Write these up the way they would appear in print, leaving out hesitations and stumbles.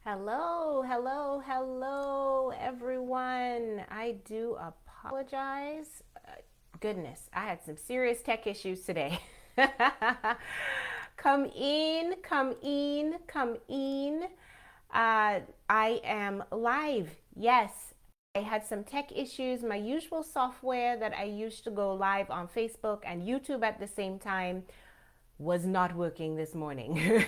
Hello, hello, hello, everyone. I do apologize. Goodness, I had some serious tech issues today. Come in, come in, come in. I am live. Yes, I had some tech issues. My usual software that I used to go live on Facebook and YouTube at the same time was not working this morning.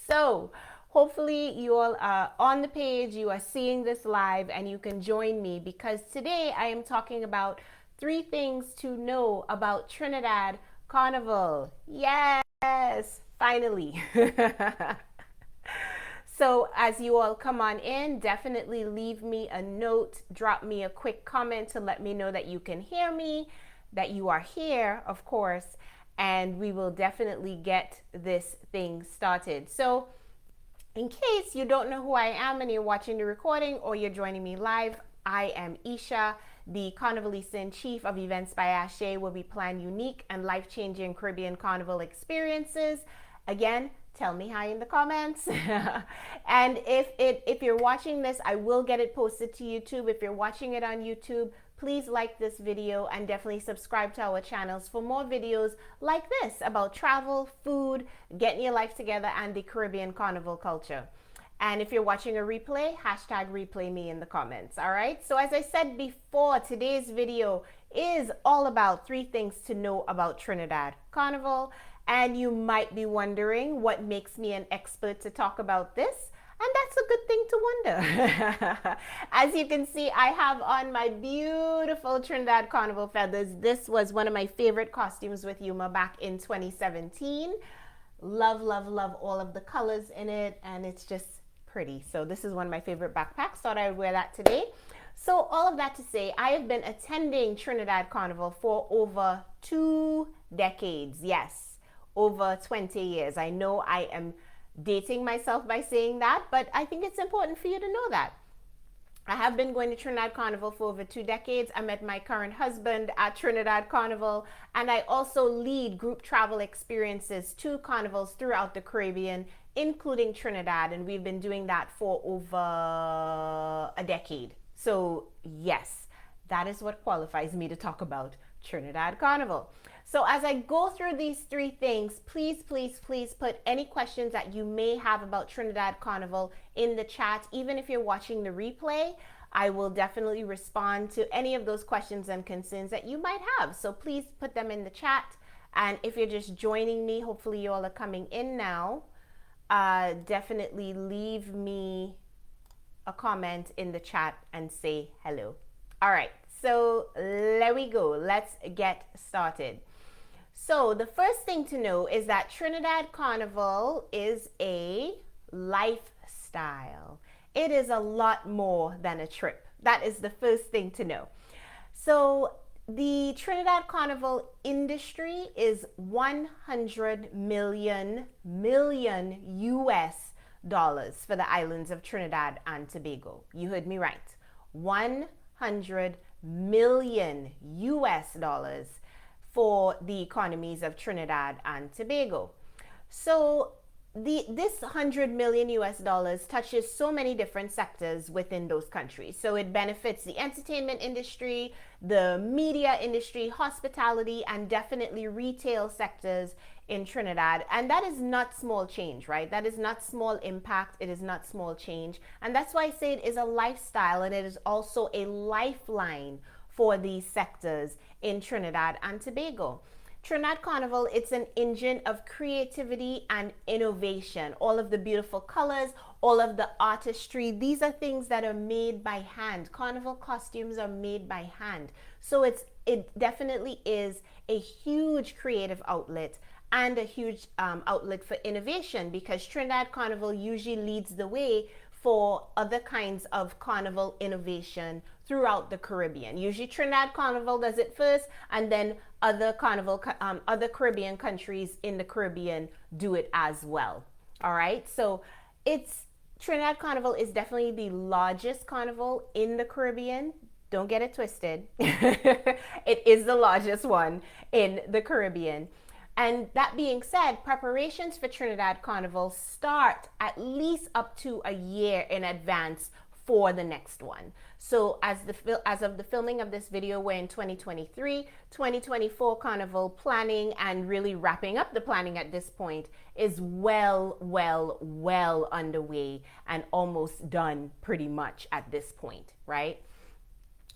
So, hopefully, you all are on the page, you are seeing this live, and you can join me because today I am talking about 3 things to know about Trinidad Carnival. Yes, finally. So, as you all come on in, definitely leave me a note, drop me a quick comment to let me know that you can hear me, that you are here, of course, and we will definitely get this thing started. So, in case you don't know who I am and you're watching the recording or you're joining me live, I am Isha, the Carnivalese Chief of Events by Ashé, where we plan unique and life-changing Caribbean Carnival experiences. Again, tell me hi in the comments. And if you're watching this, I will get it posted to YouTube. If you're watching it on YouTube, please like this video and definitely subscribe to our channels for more videos like this about travel, food, getting your life together, and the Caribbean carnival culture. And if you're watching a replay, hashtag replay me in the comments. All right. So as I said before, today's video is all about 3 things to know about Trinidad Carnival. And you might be wondering what makes me an expert to talk about this. And that's a good thing to wonder. As you can see, I have on my beautiful Trinidad Carnival feathers. This was one of my favorite costumes with Yuma back in 2017. Love, love, love all of the colors in it, and it's just pretty. So this is one of my favorite backpacks. Thought I would wear that today. So all of that to say, I have been attending Trinidad Carnival for over 2 decades. Yes, over 20 years. I know I am dating myself by saying that, but I think it's important for you to know that. I have been going to Trinidad Carnival for over 2 decades. I met my current husband at Trinidad Carnival, and I also lead group travel experiences to carnivals throughout the Caribbean, including Trinidad, and we've been doing that for over a decade. So, yes, that is what qualifies me to talk about Trinidad Carnival. So as I go through these 3 things, please, please, please put any questions that you may have about Trinidad Carnival in the chat. Even if you're watching the replay, I will definitely respond to any of those questions and concerns that you might have. So please put them in the chat. And if you're just joining me, hopefully you all are coming in now, definitely leave me a comment in the chat and say hello. All right, so there we go. Let's get started. So the first thing to know is that Trinidad Carnival is a lifestyle. It is a lot more than a trip. That is the first thing to know. So the Trinidad Carnival industry is 100 million US dollars for the islands of Trinidad and Tobago. You heard me right. 100 million US dollars for the economies of Trinidad and Tobago. So this 100 million US dollars touches so many different sectors within those countries. So it benefits the entertainment industry, the media industry, hospitality, and definitely retail sectors in Trinidad. And that is not small change, right? That is not small impact. It is not small change. And that's why I say it is a lifestyle, and it is also a lifeline for these sectors in Trinidad and Tobago. Trinidad Carnival, it's an engine of creativity and innovation. All of the beautiful colors, all of the artistry, these are things that are made by hand. Carnival costumes are made by hand. So it definitely is a huge creative outlet and a huge outlet for innovation, because Trinidad Carnival usually leads the way for other kinds of carnival innovation throughout the Caribbean. Usually Trinidad Carnival does it first, and then other Caribbean countries in the Caribbean do it as well. All right, so Trinidad Carnival is definitely the largest carnival in the Caribbean. Don't get it twisted. It is the largest one in the Caribbean. And that being said, preparations for Trinidad Carnival start at least up to a year in advance for the next one. So as of the filming of this video, we're in 2023. 2024 Carnival planning and really wrapping up the planning at this point is well underway and almost done pretty much at this point, right?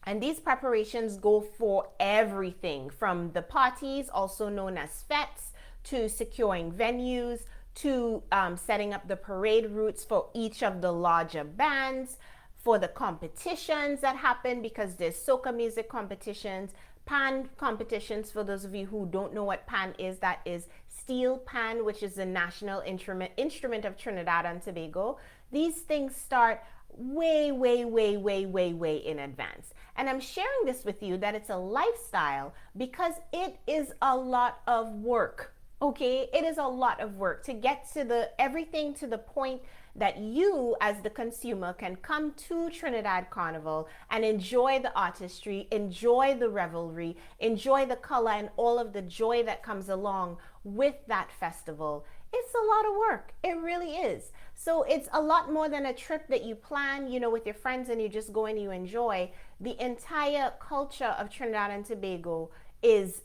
And these preparations go for everything from the parties, also known as fetes, to securing venues, to setting up the parade routes for each of the larger bands, for the competitions that happen, because there's soca music competitions, pan competitions. For those of you who don't know what pan is, that is steel pan, which is the national instrument of Trinidad and Tobago. These things start way in advance. And I'm sharing this with you that it's a lifestyle because it is a lot of work. Okay, it is a lot of work to get to everything to the point that you as the consumer can come to Trinidad Carnival and enjoy the artistry, enjoy the revelry, enjoy the color and all of the joy that comes along with that festival. It's a lot of work. It really is. So it's a lot more than a trip that you plan, with your friends and you just go and you enjoy. The entire culture of Trinidad and Tobago is,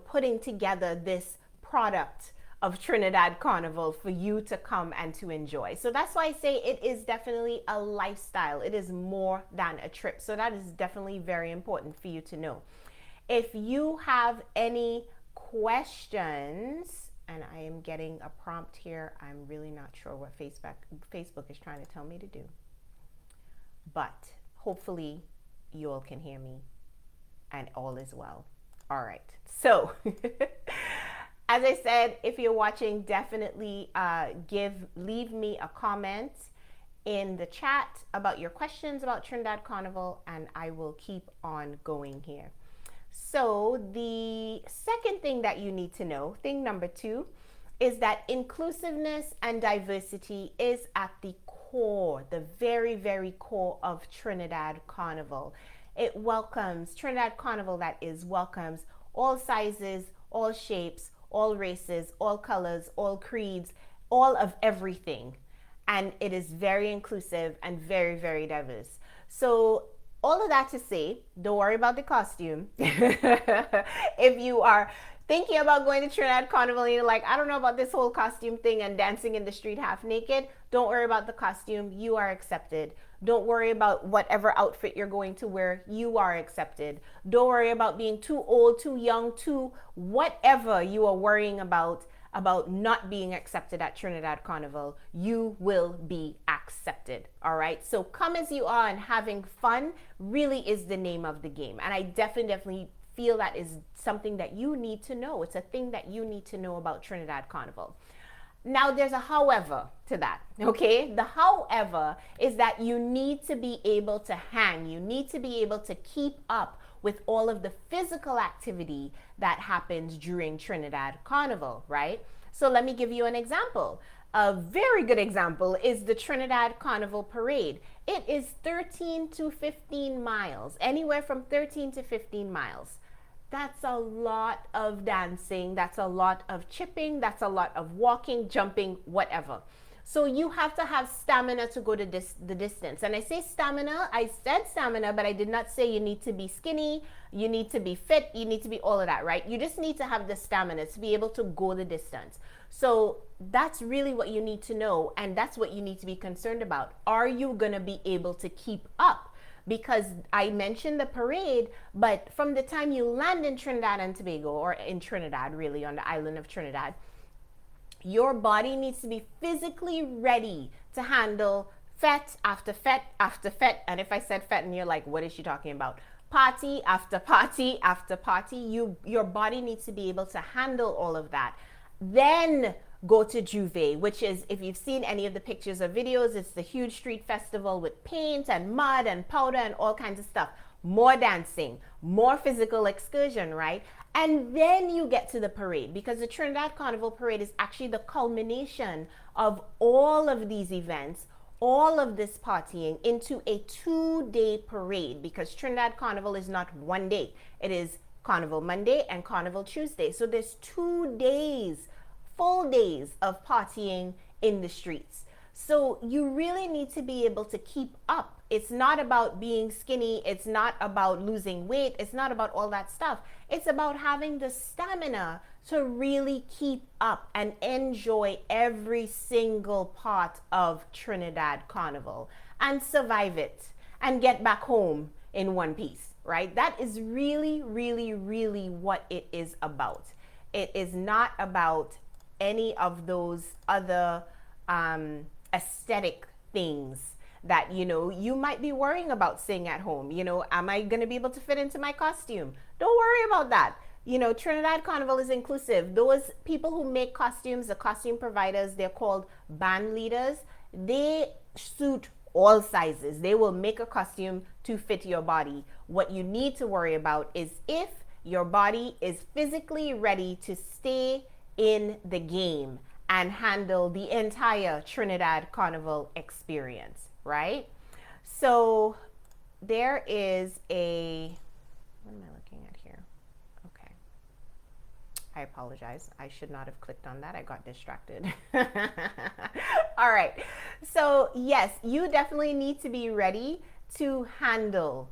putting together this product of Trinidad Carnival for you to come and to enjoy. So that's why I say it is definitely a lifestyle. It is more than a trip. So that is definitely very important for you to know. If you have any questions, and I am getting a prompt here, I'm really not sure what Facebook is trying to tell me to do, but hopefully you all can hear me and all is well. All right, so as I said, if you're watching, definitely leave me a comment in the chat about your questions about Trinidad Carnival, and I will keep on going here. So the second thing that you need to know, thing number 2, is that inclusiveness and diversity is at the core, the very core of Trinidad Carnival. It welcomes, Trinidad Carnival that is, welcomes all sizes, all shapes, all races, all colors, all creeds, all of everything. And it is very inclusive and very diverse. So all of that to say, don't worry about the costume. If you are thinking about going to Trinidad Carnival and you're like, I don't know about this whole costume thing and dancing in the street half naked, don't worry about the costume. You are accepted. Don't worry about whatever outfit you're going to wear. You are accepted. Don't worry about being too old, too young, too whatever you are worrying about not being accepted at Trinidad Carnival. You will be accepted. All right. So come as you are, and having fun really is the name of the game. And I definitely feel that is something that you need to know. It's a thing that you need to know about Trinidad Carnival. Now, there's a however to that, okay? The however is that you need to be able to hang. You need to be able to keep up with all of the physical activity that happens during Trinidad Carnival, right? So let me give you an example. A very good example is the Trinidad Carnival Parade. It is 13 to 15 miles, anywhere from 13 to 15 miles. That's a lot of dancing. That's a lot of chipping. That's a lot of walking, jumping, whatever. So you have to have stamina to go to the distance. And I say stamina, I said stamina, but I did not say you need to be skinny, you need to be fit, you need to be all of that, right? You just need to have the stamina to be able to go the distance. So that's really what you need to know. And that's what you need to be concerned about. Are you going to be able to keep up? Because I mentioned the parade, but from the time you land in Trinidad and Tobago, or in Trinidad, really, on the island of Trinidad, your body needs to be physically ready to handle fete after fete after fete. And if I said fete and you're like, what is she talking about? Party after party after party. Your body needs to be able to handle all of that. Then go to Juve, which is, if you've seen any of the pictures or videos, it's the huge street festival with paint and mud and powder and all kinds of stuff. More dancing, more physical excursion, right? And then you get to the parade, because the Trinidad Carnival Parade is actually the culmination of all of these events, all of this partying into a 2-day parade, because Trinidad Carnival is not one day. It is Carnival Monday and Carnival Tuesday. So there's 2 days, full days of partying in the streets. So you really need to be able to keep up. It's not about being skinny. It's not about losing weight. It's not about all that stuff. It's about having the stamina to really keep up and enjoy every single part of Trinidad Carnival and survive it and get back home in one piece, right? That is really, really, really what it is about. It is not about any of those other aesthetic things that, you might be worrying about staying at home. Am I going to be able to fit into my costume? Don't worry about that. Trinidad Carnival is inclusive. Those people who make costumes, the costume providers, they're called band leaders. They suit all sizes. They will make a costume to fit your body. What you need to worry about is if your body is physically ready to stay in the game and handle the entire Trinidad Carnival experience, right? So there is what am I looking at here? Okay. I apologize. I should not have clicked on that. I got distracted. All right. So yes, you definitely need to be ready to handle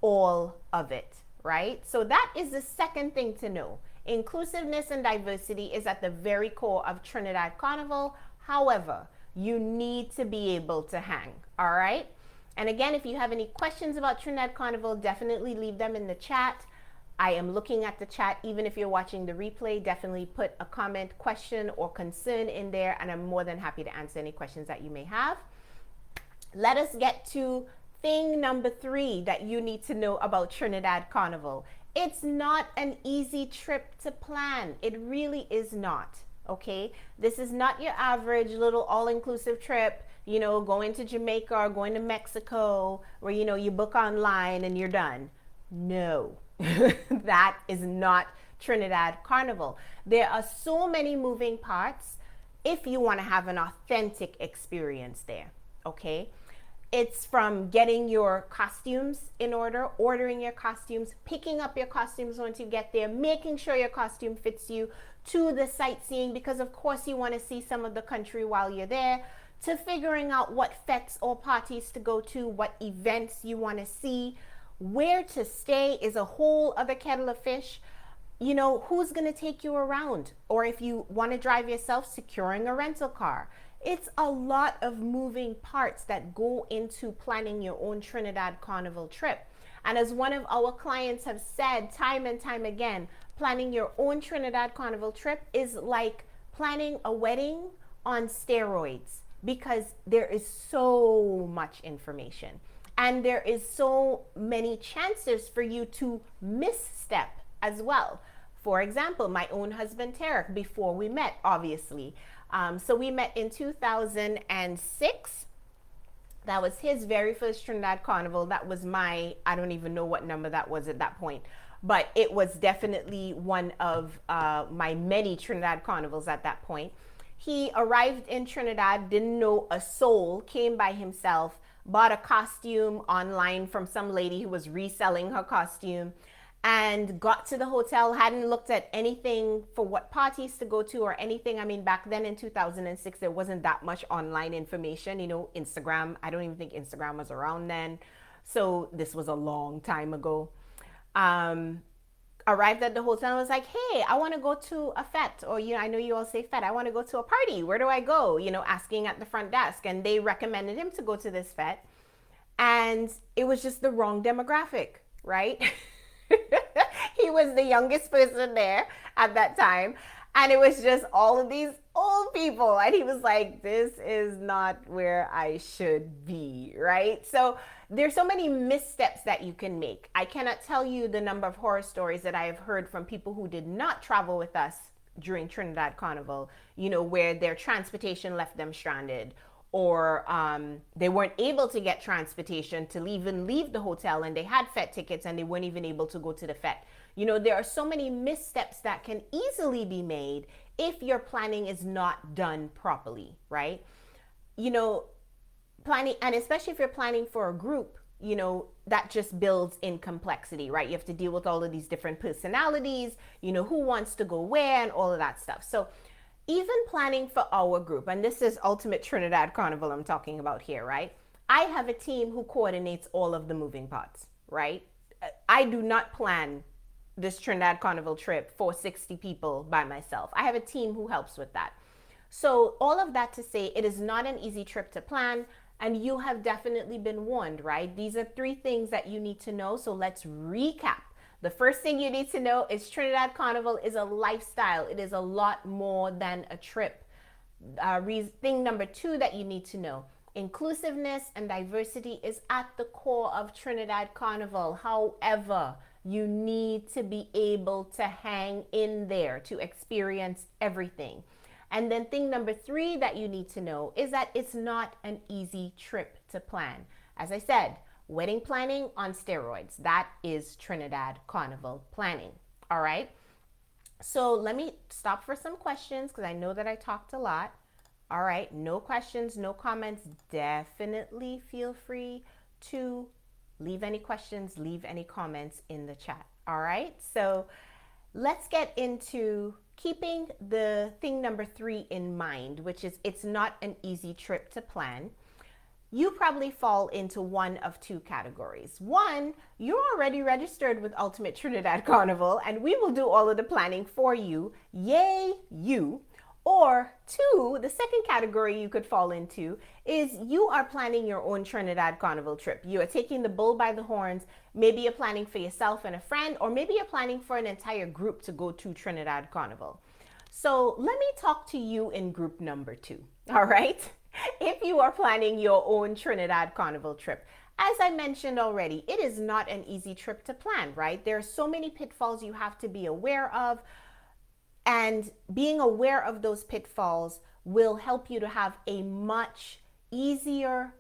all of it, right? So that is the second thing to know. Inclusiveness and diversity is at the very core of Trinidad Carnival. However, you need to be able to hang, all right? And again, if you have any questions about Trinidad Carnival, definitely leave them in the chat. I am looking at the chat. Even if you're watching the replay, definitely put a comment, question, or concern in there, and I'm more than happy to answer any questions that you may have. Let us get to thing number 3 that you need to know about Trinidad Carnival. It's not an easy trip to plan. It really is not, okay? This is not your average little all-inclusive trip, going to Jamaica or going to Mexico where, you book online and you're done. No, that is not Trinidad Carnival. There are so many moving parts if you want to have an authentic experience there, okay? It's from getting your costumes in order, ordering your costumes, picking up your costumes once you get there, making sure your costume fits you, to the sightseeing, because of course you want to see some of the country while you're there, to figuring out what fetes or parties to go to, what events you want to see, where to stay is a whole other kettle of fish. Who's going to take you around? Or if you want to drive yourself, securing a rental car. It's a lot of moving parts that go into planning your own Trinidad Carnival trip. And as one of our clients have said time and time again, planning your own Trinidad Carnival trip is like planning a wedding on steroids, because there is so much information and there is so many chances for you to misstep as well. For example, my own husband, Tarek, before we met, obviously, so we met in 2006. That was his very first Trinidad Carnival. That was I don't even know what number that was at that point, but it was definitely one of my many Trinidad Carnivals at that point. He arrived in Trinidad, didn't know a soul, came by himself, bought a costume online from some lady who was reselling her costume, and got to the hotel, hadn't looked at anything for what parties to go to or anything. I mean, back then in 2006, there wasn't that much online information, Instagram. I don't even think Instagram was around then. So this was a long time ago. Arrived at the hotel and was like, hey, I want to go to a fete, or, I know you all say fete. I want to go to a party. Where do I go? Asking at the front desk. And they recommended him to go to this fete. And it was just the wrong demographic, right? He was the youngest person there at that time, and it was just all of these old people, and he was like, this is not where I should be, right? So there's so many missteps that you can make. I cannot tell you the number of horror stories that I have heard from people who did not travel with us during Trinidad Carnival, where their transportation left them stranded, or they weren't able to get transportation to even leave the hotel, and they had fete tickets and they weren't even able to go to the fete. There are so many missteps that can easily be made if your planning is not done properly, right? Planning, and especially if you're planning for a group, that just builds in complexity, right? You have to deal with all of these different personalities, who wants to go where and all of that stuff. So even planning for our group, and this is Ultimate Trinidad Carnival I'm talking about here, right? I have a team who coordinates all of the moving parts, right? I do not plan this Trinidad Carnival trip for 60 people by myself. I have a team who helps with that. So all of that to say, it is not an easy trip to plan, and you have definitely been warned, right? These are 3 things that you need to know. So let's recap. The first thing you need to know is Trinidad Carnival is a lifestyle. It is a lot more than a trip. Thing number 2 that you need to know: inclusiveness and diversity is at the core of Trinidad Carnival. However, you need to be able to hang in there to experience everything. And then thing number 3 that you need to know is that it's not an easy trip to plan. As I said, wedding planning on steroids. That is Trinidad Carnival planning. All right. So let me stop for some questions because I know that I talked a lot. All right. No questions, no comments. Definitely feel free to leave any questions, leave any comments in the chat. All right. So let's get into keeping the thing number 3 in mind, which is it's not an easy trip to plan. You probably fall into one of 2 categories. One, you're already registered with Ultimate Trinidad Carnival, and we will do all of the planning for you. Yay, you. Or 2, the second category you could fall into is you are planning your own Trinidad Carnival trip. You are taking the bull by the horns. Maybe you're planning for yourself and a friend, or maybe you're planning for an entire group to go to Trinidad Carnival. So let me talk to you in group number 2, all right? If you are planning your own Trinidad Carnival trip, as I mentioned already, it is not an easy trip to plan, right? There are so many pitfalls you have to be aware of. And being aware of those pitfalls will help you to have a much easier,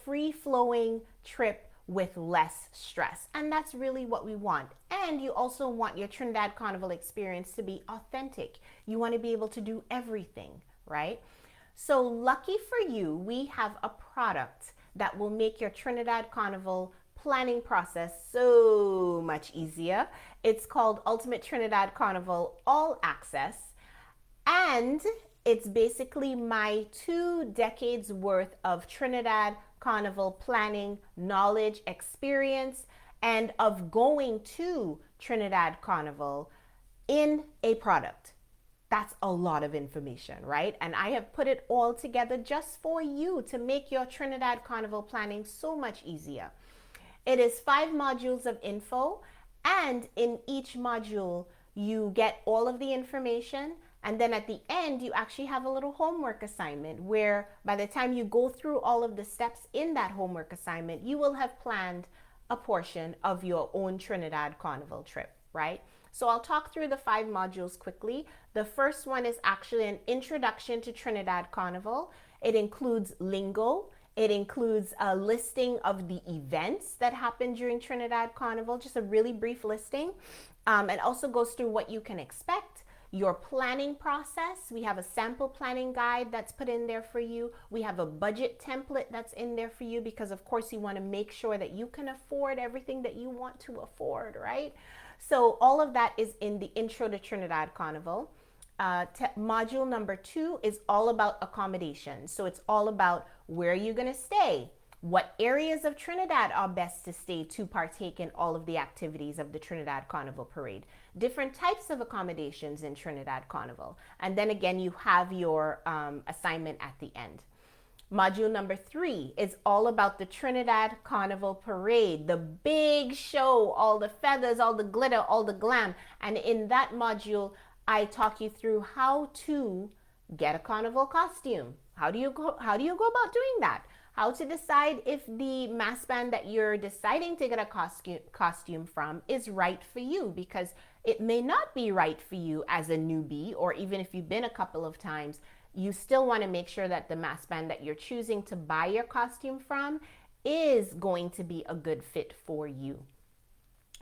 free-flowing trip with less stress. And that's really what we want. And you also want your Trinidad Carnival experience to be authentic. You want to be able to do everything, right? So lucky for you, we have a product that will make your Trinidad Carnival planning process so much easier. It's called Ultimate Trinidad Carnival All Access, and it's basically my 2 decades worth of Trinidad Carnival planning knowledge, experience, and of going to Trinidad Carnival in a product. That's a lot of information, right? And I have put it all together just for you to make your Trinidad Carnival planning so much easier. It is 5 modules of info, and in each module, you get all of the information. And then at the end, you actually have a little homework assignment where by the time you go through all of the steps in that homework assignment, you will have planned a portion of your own Trinidad Carnival trip, right? So I'll talk through the 5 modules quickly. The first one is actually an introduction to Trinidad Carnival. It includes lingo. It includes a listing of the events that happen during Trinidad Carnival, just a really brief listing. And also goes through what you can expect, your planning process. We have a sample planning guide that's put in there for you. We have a budget template that's in there for you because, of course, you want to make sure that you can afford everything that you want to afford, right? So all of that is in the Intro to Trinidad Carnival. Module number 2 is all about accommodation. So it's all about where you're going to stay, what areas of Trinidad are best to stay to partake in all of the activities of the Trinidad Carnival Parade, different types of accommodations in Trinidad Carnival. And then again, you have your assignment at the end. Module number 3 is all about the Trinidad Carnival Parade, the big show, all the feathers, all the glitter, all the glam. And in that module, I talk you through how to get a carnival costume. How do you go about doing that? How to decide if the mass band that you're deciding to get a costume from is right for you, because it may not be right for you as a newbie, or even if you've been a couple of times, you still want to make sure that the mass band that you're choosing to buy your costume from is going to be a good fit for you.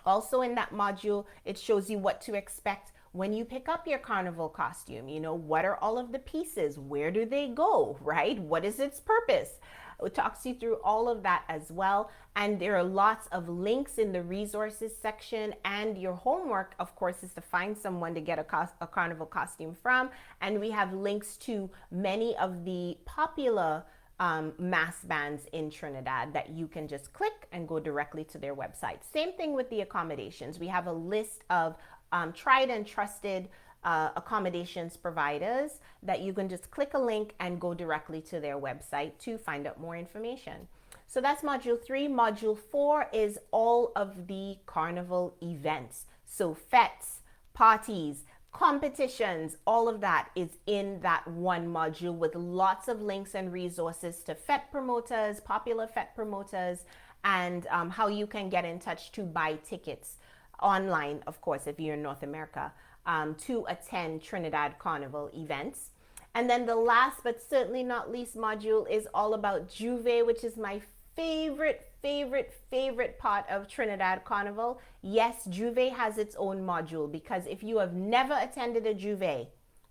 Also in that module, it shows you what to expect when you pick up your carnival costume, you know, what are all of the pieces? Where do they go, right? What is its purpose? It talks you through all of that as well. And there are lots of links in the resources section. And your homework, of course, is to find someone to get a carnival costume from. And we have links to many of the popular mass bands in Trinidad that you can just click and go directly to their website. Same thing with the accommodations. We have a list of tried and trusted accommodations providers that you can just click a link and go directly to their website to find out more information. So that's module 3. Module 4 is all of the carnival events. So fetes, parties, competitions, all of that is in that one module with lots of links and resources to fete promoters, popular fete promoters, and how you can get in touch to buy tickets online, of course, if you're in North America, to attend Trinidad Carnival events. And then the last but certainly not least module is all about Juve, which is my favorite part of Trinidad Carnival. Yes, Juve has its own module, because if you have never attended a Juve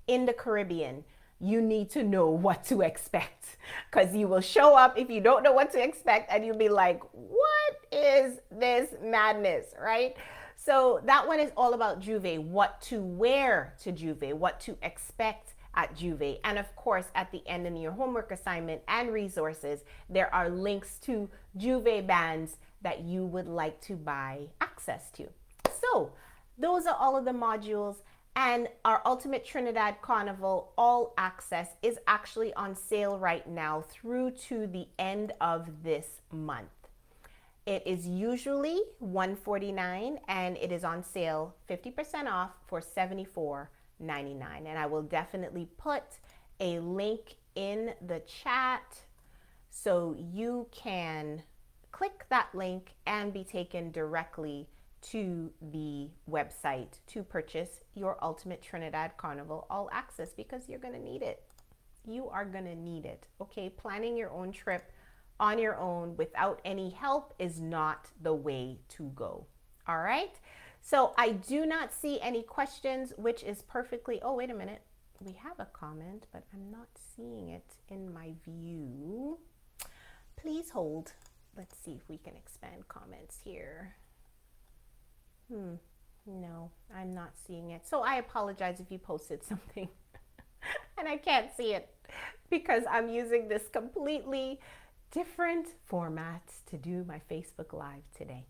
in the Caribbean, you need to know what to expect, because you will show up if you don't know what to expect and you'll be like, what is this madness, right? So that one is all about Juve, what to wear to Juve, what to expect at Juve. And of course, at the end in your homework assignment and resources, there are links to Juve bands that you would like to buy access to. So those are all of the modules. And our Ultimate Trinidad Carnival All Access is actually on sale right now through to the end of this month. It is usually $149 and it is on sale 50% off for $74.99. And I will definitely put a link in the chat so you can click that link and be taken directly to the website to purchase your Ultimate Trinidad Carnival All Access, because you're going to need it. You are going to need it. Okay, planning your own trip on your own without any help is not the way to go. All right. So I do not see any questions, which is perfectly, oh, wait a minute. We have a comment, but I'm not seeing it in my view. Please hold. Let's see if we can expand comments here. No, I'm not seeing it. So I apologize if you posted something and I can't see it, because I'm using this completely different format to do my Facebook Live today.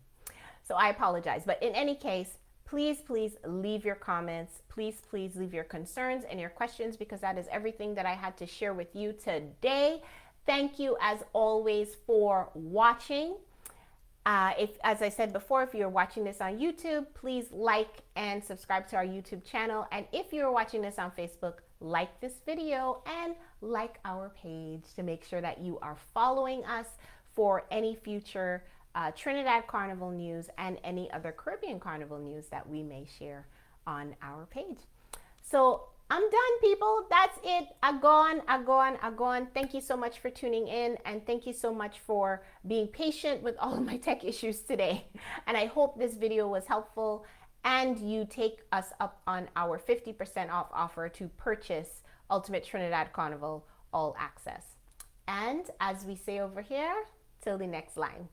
So I apologize. But in any case, please leave your comments. Please leave your concerns and your questions, because that is everything that I had to share with you today. Thank you, as always, for watching. As I said before, if you're watching this on YouTube, please like and subscribe to our YouTube channel. And if you're watching this on Facebook, like this video and like our page to make sure that you are following us for any future Trinidad Carnival news and any other Caribbean Carnival news that we may share on our page. So I'm done, people. That's it. Agone. Thank you so much for tuning in, and thank you so much for being patient with all of my tech issues today. And I hope this video was helpful and you take us up on our 50% off offer to purchase Ultimate Trinidad Carnival All Access. And as we say over here, till the next line.